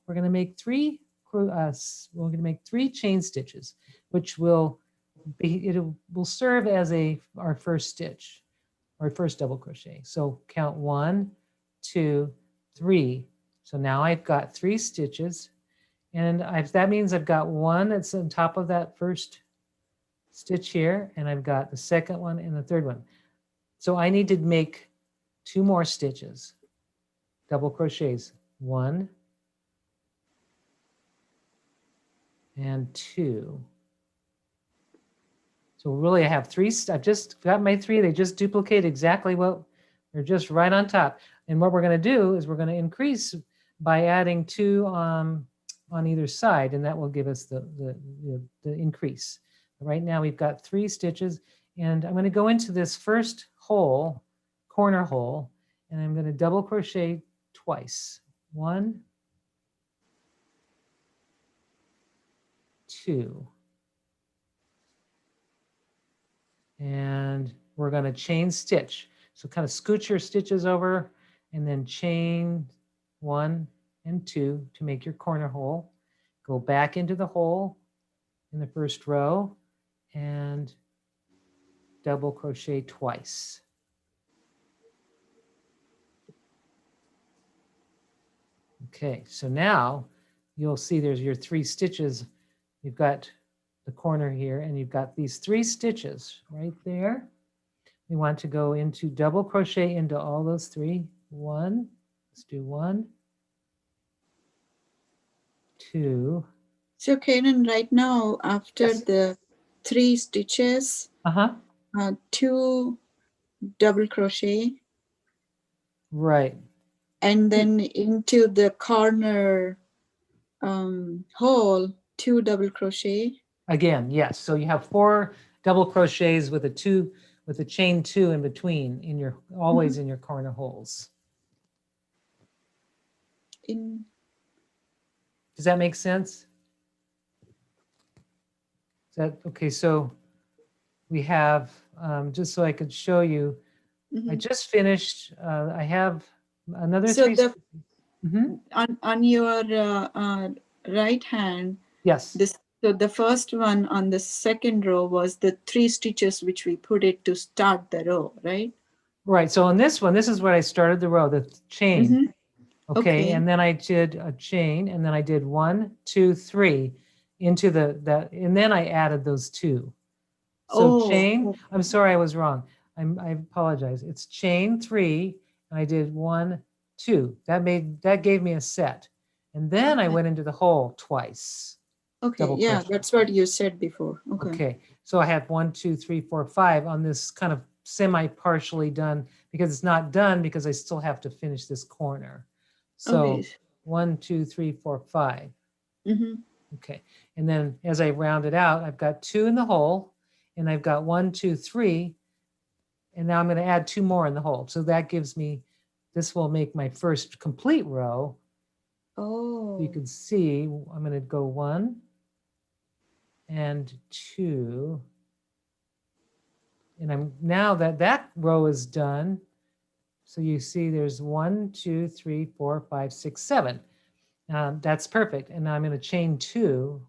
we're going to make 3 chain stitches, which will serve as our first stitch, our first double crochet. So count 1, 2, 3. So now I've got 3 stitches, and that means I've got one that's on top of that first stitch here, and I've got the second one and the third one. So I need to make 2 more stitches, double crochets, 1 and 2. So really I have 3, I've just got my 3, they just duplicate exactly what, they're just right on top. And what we're going to do is we're going to increase by adding 2 on either side, and that will give us the increase. Right now we've got 3 stitches, and I'm going to go into this first hole, corner hole, and I'm going to double crochet twice. 1, 2. And we're going to chain stitch. So kind of scoot your stitches over and then chain 1 and 2 to make your corner hole. Go back into the hole in the first row and double crochet twice. Okay, so now you'll see there's your 3 stitches. You've got the corner here, and you've got these 3 stitches right there. We want to go into double crochet into all those 3. 1, let's do 1, 2. So Kaden, right now, after Yes. the 3 stitches, 2 double crochet, Right. and then into the corner hole, 2 double crochet. Again, yes. So you have 4 double crochets with a chain 2 in between in your always in your corner holes. Does that make sense? Is that okay? So we have, just so I could show you, I just finished, I have another So 3. on your right hand, Yes. so the first one on the second row was the 3 stitches which we put it to start the row, right? Right. So on this one, this is where I started the row, the chain. Okay. And then I did a chain, and then I did 1, 2, 3 into that, and then I added those 2. So chain, I'm sorry, I was wrong. I apologize. It's chain 3, and I did 1, 2. That gave me a set. And then I went into the hole twice. Okay, Double yeah, crochet. that's what you said before. Okay, so I have 1, 2, 3, 4, 5 on this kind of semi-partially done, because it's not done because I still have to finish this corner. So 1, 2, 3, 4, 5. Okay, and then as I round it out, I've got 2 in the hole, and I've got 1, 2, 3, and now I'm going to add 2 more in the hole. So that gives me, this will make my first complete row. You can see I'm going to go 1 and 2, and I'm now that row is done. So you see there's 1, 2, 3, 4, 5, 6, 7. That's perfect. And now I'm going to chain 2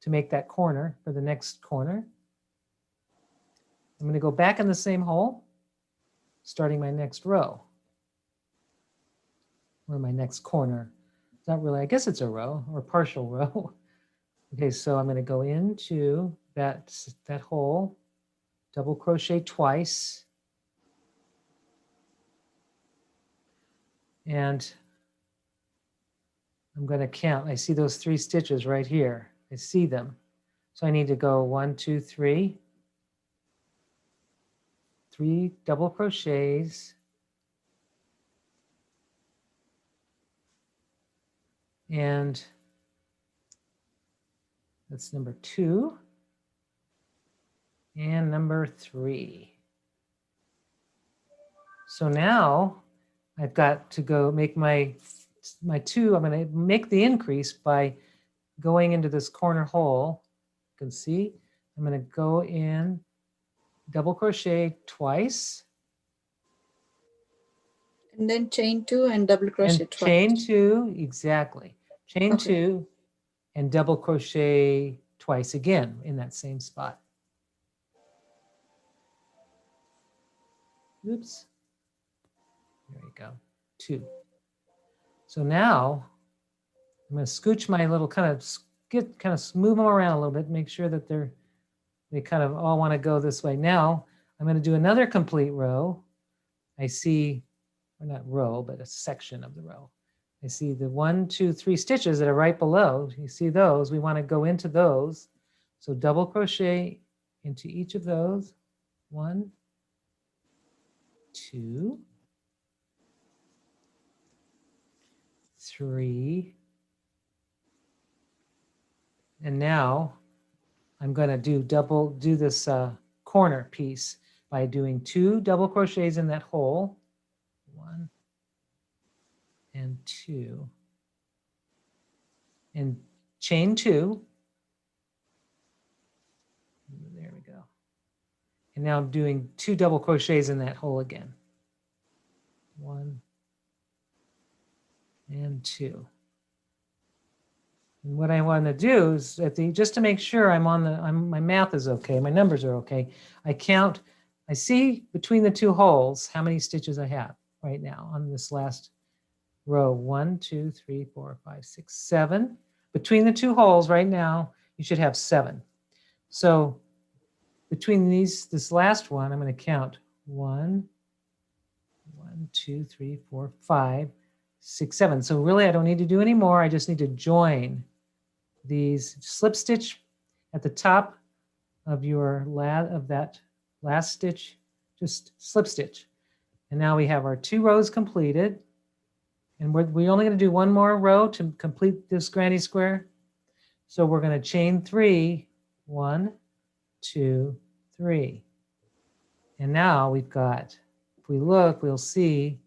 to make that corner for the next corner. I'm going to go back in the same hole, starting my next row, or my next corner. It's not really, I guess it's a row or partial row. Okay, so I'm going to go into that hole, double crochet twice, and I'm going to count. I see those 3 stitches right here. I see them. So I need to go 1, 2, 3, 3 double crochets, and that's number 2 and number 3. So now I've got to go make my 2. I'm going to make the increase by going into this corner hole. You can see I'm going to go in, double crochet twice, And then chain 2 and double crochet and twice. chain 2, exactly. Chain Okay. 2 and double crochet twice again in that same spot. Oops. There we go. 2. So now I'm going to scooch my little kind of move them around a little bit, make sure that they kind of all want to go this way. Now I'm going to do another complete row. I see, or not row, but a section of the row. I see the 1, 2, 3 stitches that are right below. You see those, we want to go into those. So double crochet into each of those. 1, 2, 3. And now I'm going to do this corner piece by doing 2 double crochets in that hole. 1 and 2. And chain 2. There we go. And now I'm doing 2 double crochets in that hole again. 1 and 2. And what I want to do is just to make sure my math is okay, my numbers are okay. I see between the 2 holes how many stitches I have right now on this last row. 1, 2, 3, 4, 5, 6, 7. Between the 2 holes right now, you should have 7. So between this last one, I'm going to count 1, 2, 3, 4, 5, 6, 7. So really, I don't need to do any more. I just need to join these, slip stitch at the top of that last stitch, just slip stitch. And now we have our 2 rows completed. And we're only going to do 1 more row to complete this granny square. So we're going to chain 3, 1, 2, 3. And now we've got, if we look, we'll see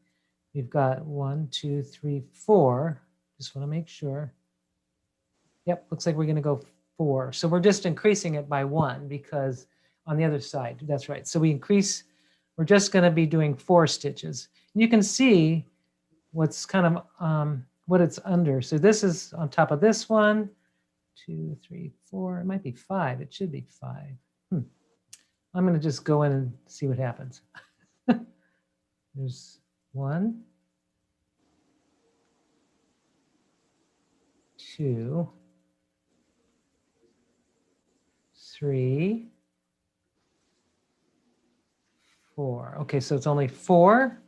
we've got 1, 2, 3, 4. Just want to make sure. Yep, looks like we're going to go 4. So we're just increasing it by 1 because on the other side, that's right. So we're just going to be doing 4 stitches. And you can see what's kind of, what it's under. So this is on top of this one, 2, 3, 4. It might be 5. It should be 5. I'm going to just go in and see what happens. There's 1, 2, 3, 4. Okay, so it's only 4,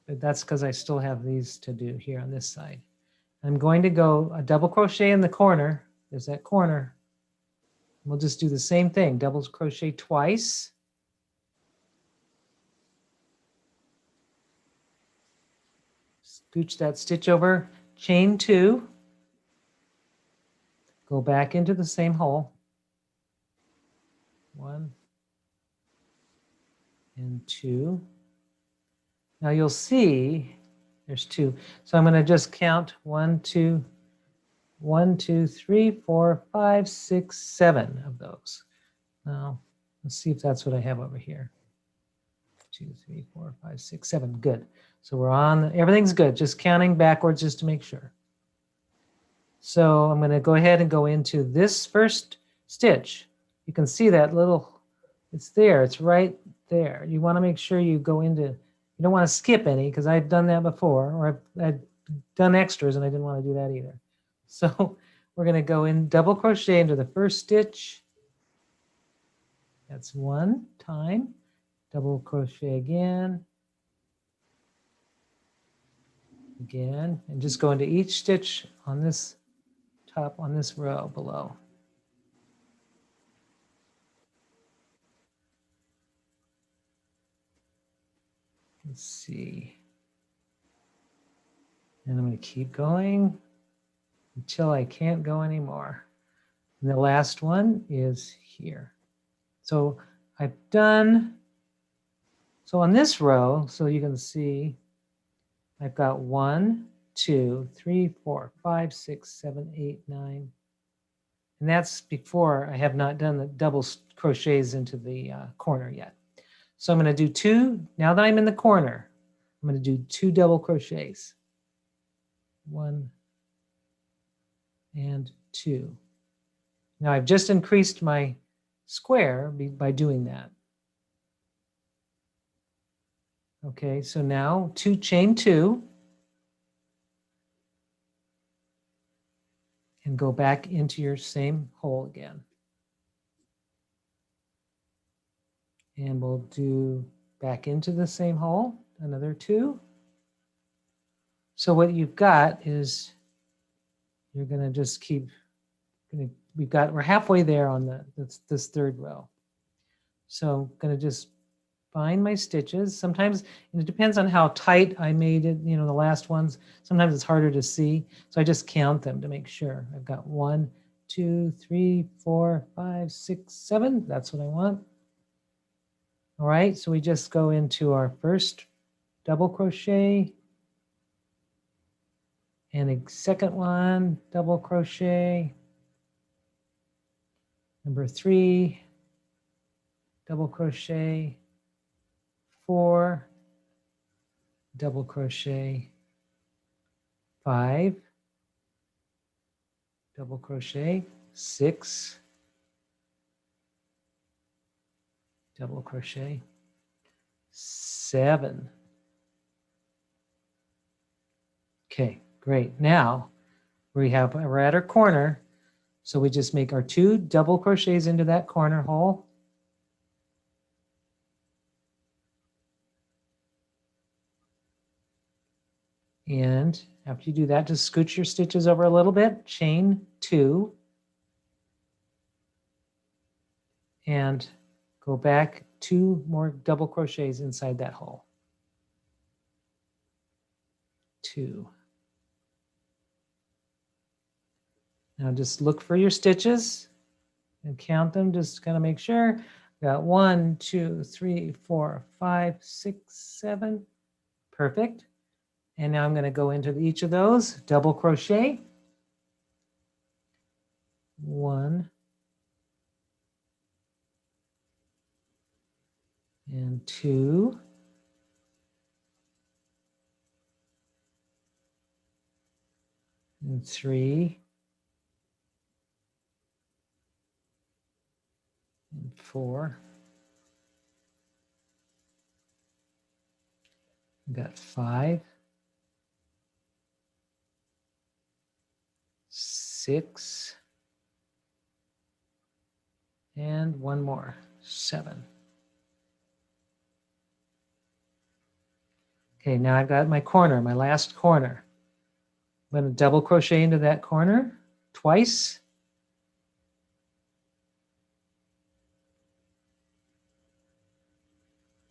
but that's because I still have these to do here on this side. I'm going to go a double crochet in the corner. There's that corner. We'll just do the same thing, double crochet twice. Scooch that stitch over, chain 2. Go back into the same hole. 1 and 2. Now you'll see there's 2. So I'm going to just count 1, 2, 3, 4, 5, 6, 7 of those. Now let's see if that's what I have over here. 2, 3, 4, 5, 6, 7. Good. So we're on, everything's good. Just counting backwards just to make sure. So I'm going to go ahead and go into this first stitch. You can see that little, it's there. It's right there. You want to make sure you go into, you don't want to skip any because I've done that before, or I've done extras and I didn't want to do that either. So we're going to go in double crochet into the first stitch. That's 1 time. Double crochet again. Again, and just go into each stitch on this top, on this row below. Let's see. And I'm going to keep going until I can't go anymore. And the last one is here. So I've done, so on this row, so you can see, I've got 1, 2, 3, 4, 5, 6, 7, 8, 9, And that's before I have not done the double crochets into the corner yet. So I'm going to do 2. Now that I'm in the corner, I'm going to do 2 double crochets. 1 and 2. Now I've just increased my square by doing that. Okay, so now chain 2 and go back into your same hole again. And we'll do back into the same hole, another 2. So what you've got is you're going to just keep, we're halfway there on this third row. So I'm going to just find my stitches. Sometimes, and it depends on how tight I made it, the last ones. Sometimes it's harder to see. So I just count them to make sure. I've got 1, 2, 3, 4, 5, 6, 7. That's what I want. All right, so we just go into our first double crochet and a second one, double crochet. Number 3, double crochet. 4, double crochet. 5, double crochet. 6, double crochet. 7. Okay, great. Now we're at our corner. So we just make our 2 double crochets into that corner hole. And after you do that, just scoot your stitches over a little bit, chain 2, and go back 2 more double crochets inside that hole. 2. Now just look for your stitches and count them, just kind of make sure. Got 1, 2, 3, 4, 5, 6, 7. Perfect. And now I'm going to go into each of those, double crochet. 1 and 2. And 3. And 4. Got 5. 6. And one more, 7. Okay, now I've got my corner, my last corner. I'm going to double crochet into that corner twice.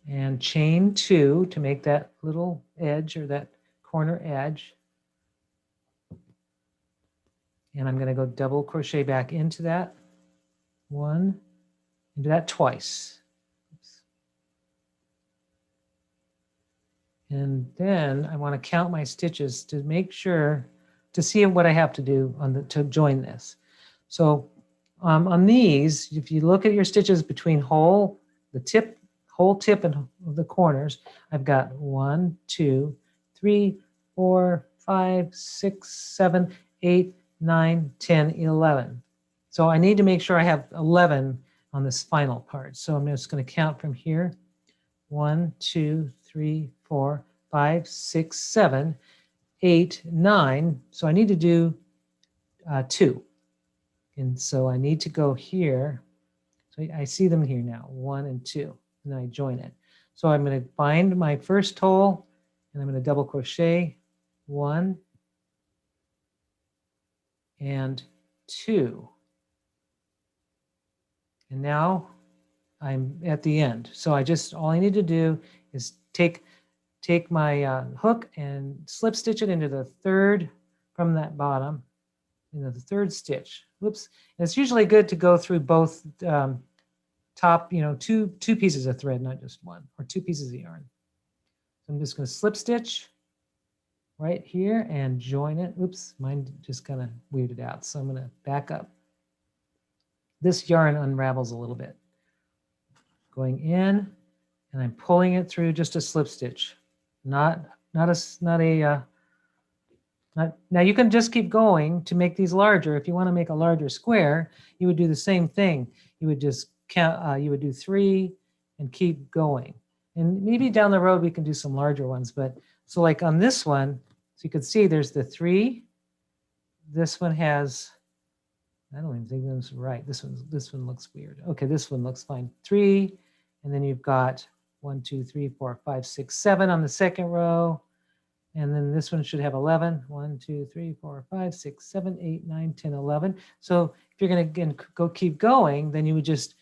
And chain 2 to make that little edge or that corner edge. And I'm going to go double crochet back into that 1, into that twice. Oops. And then I want to count my stitches to make sure, to see what I have to do to join this. So on these, if you look at your stitches between whole tip and the corners, I've got 1, 2, 3, 4, 5, 6, 7, 8, 9, 10, 11. So I need to make sure I have 11 on this final part. So I'm just going to count from here. 1, 2, 3, 4, 5, 6, 7, 8, 9. So I need to do 2. And so I need to go here. So I see them here now, 1 and 2, and then I join it. So I'm going to bind my first hole, and I'm going to double crochet 1 and 2. And now I'm at the end. So all I need to do is take my hook and slip stitch it into the third from that bottom, the third stitch. Whoops. And it's usually good to go through both top, two pieces of thread, not just one, or 2 pieces of yarn. So I'm just going to slip stitch right here and join it. Oops, mine just kind of weirded out. So I'm going to back up. this yarn unravels a little bit. Going in, and I'm pulling it through just a slip stitch, not a. Now you can just keep going to make these larger. If you want to make a larger square, you would do the same thing. You would just count. You would do 3 and keep going. And maybe down the road we can do some larger ones. But so like on this one, so you can see there's the 3. This one has. I don't even think that's right. This one looks weird. Okay, this one looks fine. 3, and then you've got 1, 2, 3, 4, 5, 6, 7 on the second row. And then this one should have 11. 1, 2, 3, 4, 5, 6, 7, 8, 9, 10, 11. So if you're going to keep going, then you would just,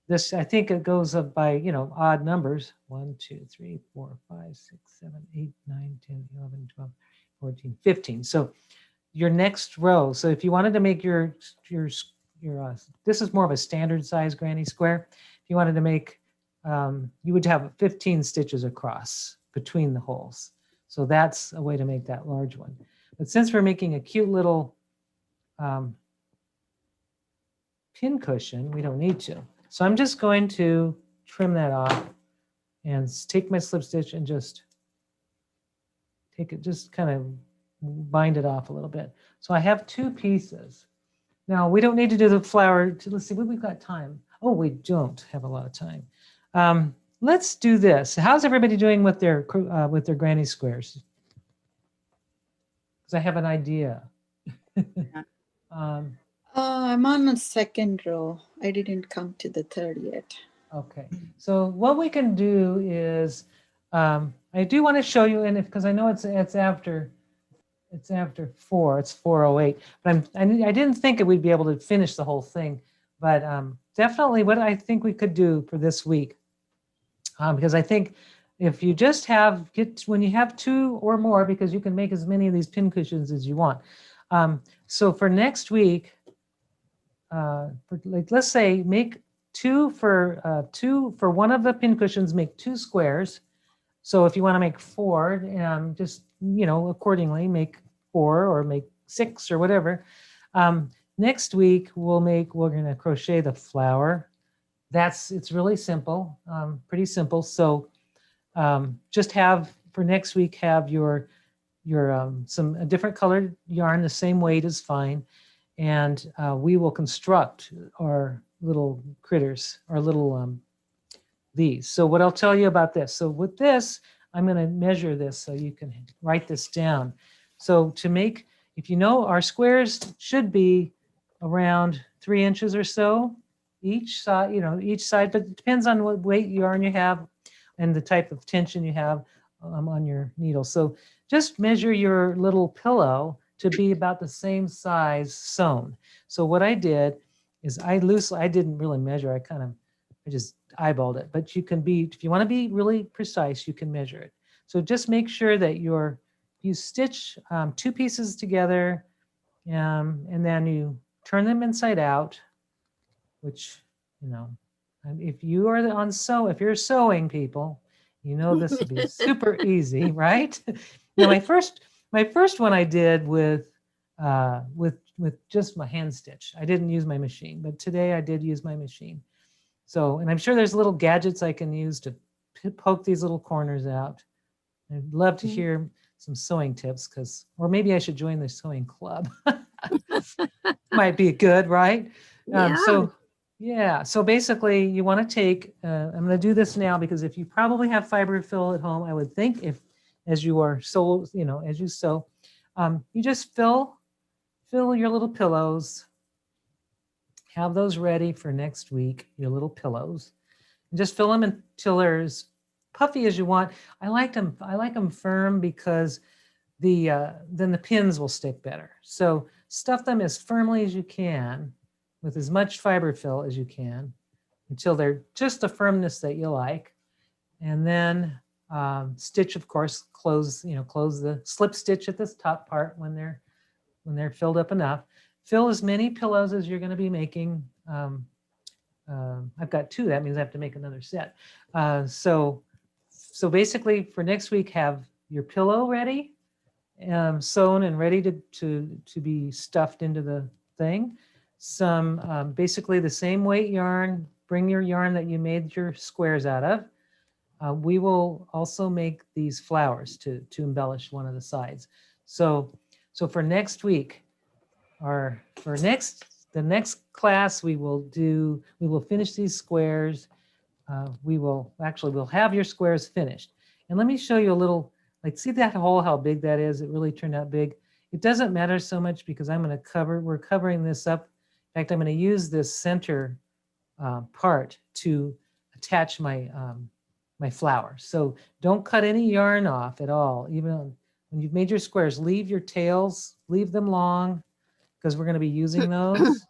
this, I think it goes up by, odd numbers. 1, 2, 3, 4, 5, 6, 7, 8, 9, 10, 11, 12, 14, 15. So your next row. So if you wanted to make your this is more of a standard size granny square. If you wanted to make, you would have 15 stitches across between the holes. So that's a way to make that large one. But since we're making a cute little pin cushion, we don't need to. So I'm just going to trim that off and take my slip stitch and just take it, just kind of bind it off a little bit. So I have 2 pieces. Now we don't need to do the flower. Let's see what we've got time. Oh, we don't have a lot of time. Let's do this. How's everybody doing with their granny squares? Because I have an idea. I'm on the second row. I didn't come to the third yet. Okay. So what we can do is, I do want to show you, and because I know it's after 4, it's 4:08, but I didn't think that we'd be able to finish the whole thing, but definitely what I think we could do for this week, because I think if you just when you have 2 or more, because you can make as many of these pin cushions as you want. So for next week, let's say make 2 for one of the pin cushions, make 2 squares. So if you want to make 4, just accordingly make 4 or make 6 or whatever. Next week we're going to crochet the flower. It's really simple, pretty simple. So just for next week, have your a different colored yarn, the same weight is fine, and we will construct our little critters, our little these. So what I'll tell you about this. So with this, I'm going to measure this so you can write this down. So to make, if our squares should be around 3 inches or so each side, but it depends on what weight yarn you have and the type of tension you have on your needle. So just measure your little pillow to be about the same size sewn. So what I did is I didn't really measure. I just eyeballed it, but if you want to be really precise, you can measure it. So just make sure that you stitch 2 pieces together, and then you turn them inside out, which, if you're sewing people, this will be super easy, right? Now my first one I did with just my hand stitch. I didn't use my machine, but today I did use my machine. So, and I'm sure there's little gadgets I can use to poke these little corners out. I'd love to hear some sewing tips, or maybe I should join the sewing club. Might be good, right? So basically you want to take, I'm going to do this now because if you probably have fiber fill at home, I would think as you sew, you just fill your little pillows. Have those ready for next week, your little pillows. And just fill them until they're as puffy as you want. I like them firm because then the pins will stick better. So stuff them as firmly as you can with as much fiber fill as you can until they're just the firmness that you like. And then stitch, of course, close the slip stitch at this top part when they're filled up enough. Fill as many pillows as you're going to be making. I've got 2. That means I have to make another set. So basically for next week, have your pillow ready, sewn and ready to be stuffed into the thing. some basically the same weight yarn. Bring your yarn that you made your squares out of. We will also make these flowers to embellish one of the sides. So for next week, or for the next class, we will finish these squares. We'll have your squares finished. And let me show you a little, like, see that hole, how big that is? It really turned out big. It doesn't matter so much because we're covering this up. In fact, I'm going to use this center part to attach my my flower. So don't cut any yarn off at all. Even when you've made your squares, leave your tails, leave them long, because we're going to be using those.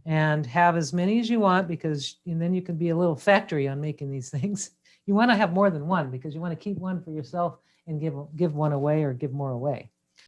And have as many as you want, because and then you can be a little factory on making these things. You want to have more than one because you want to keep one for yourself and give one away or give more away.